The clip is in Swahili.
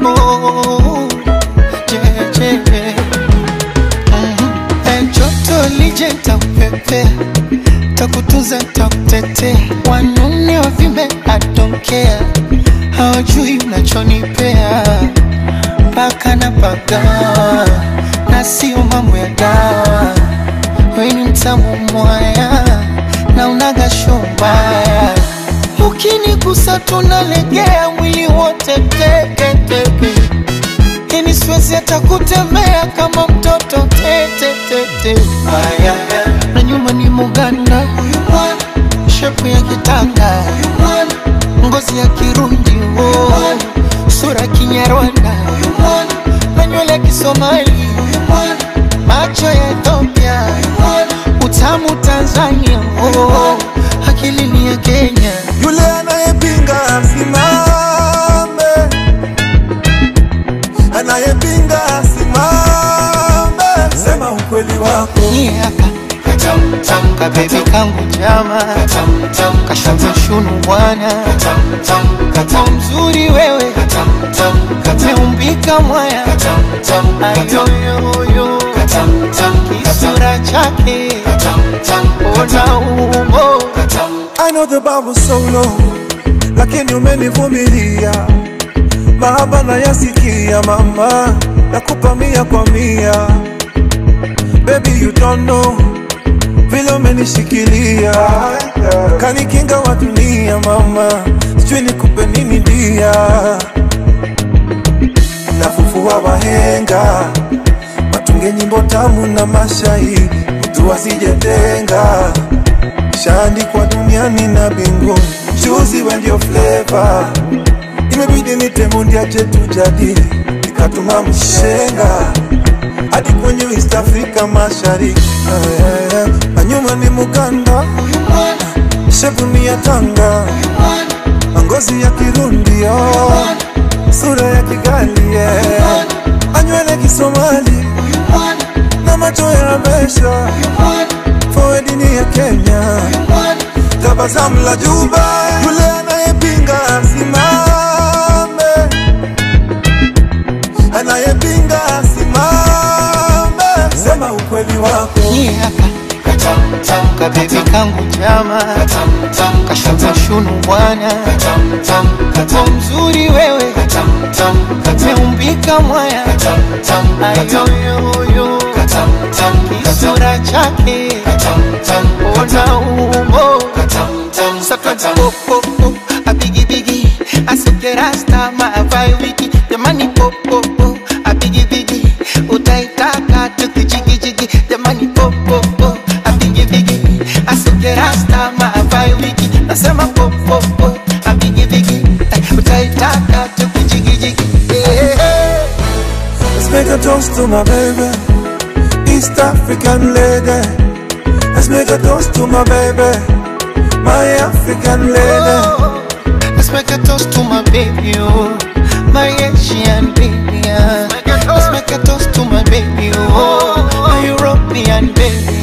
oh, jeje. Joto lije takupepea, takutunza takutetea. Wanune wavimbe I don't care, hawajui unachonipea. Paka na paga, na sio mambo ya dawa. Wewe ni mtamu mwaya, na unaga shombaya. Ukinigusa tunalegea, mwili wote teke teke. Hini siwezi hata kutembea kama mtoto tete tete. Na nyuma ni Muganda, huyu mwana shepu ya kitanga, huyu mwana ngozi ya Kirundi, sura Kinyarwanda, huyu mwana na nywele ya Kisomali, huyu mwana macho ya Ethiopia, huyu mwana utamu Tanzania, akili ni ya Kenya. Yule anayepinga asimame, anayepinga asimame, sema ukweli wako. Ka baby kangu jama, kashoto shunu bwana, mzuri wewe, umeumbika mwaya, ayoyoyo, kisura chake, ona umbo. I know the bar was so low, lakini umenivumilia. Mahaba na yasikia mama, nakupa 100 kwa 100. Baby you don't know, vile umenishikilia. Kanikinga wa dunia mama, sijui nikupe nini dia. Nafufua wahenga, watunge nyimbo tamu na mashairi, mtu asijetenga. Shaandikwa duniani na mbinguni, choose when your flavor. Imebidi nitemundi aje tujadili, nikatuma mshenga hadi kwenye East Africa mashariki. Anyuma ni Muganda, shepu ni ya Tanga, ngozi ya Kirundi, sura ya Kigali, anywele Kisomali, na macho ya Besha, forward ni ya Kenya, tabasamu la Juba. Yule anayepinga asimame, anayepinga asimame, sema ukweli wako. Ka baby kangu jama, kashoto shunu bwana, mzuri wewe, umeumbika mwaya, ayoyoyo, kisura chake, ona umbo. Sakata popo, a biggie biggie, a suke rasta ma vai wiki. The money popo, a biggie biggie, utaitaka tukijigi jigi. The money popo, a biggie biggie, a suke rasta ma vai wiki. Nasema popo, a biggie biggie, utaitaka tukijigi jigi. Let's make a toast to my baby, East African lady. Let's make a toast to my baby, my African lady. Let's make a toast to my baby, oh, my Asian baby. Let's make a toast to my baby, oh, my European baby.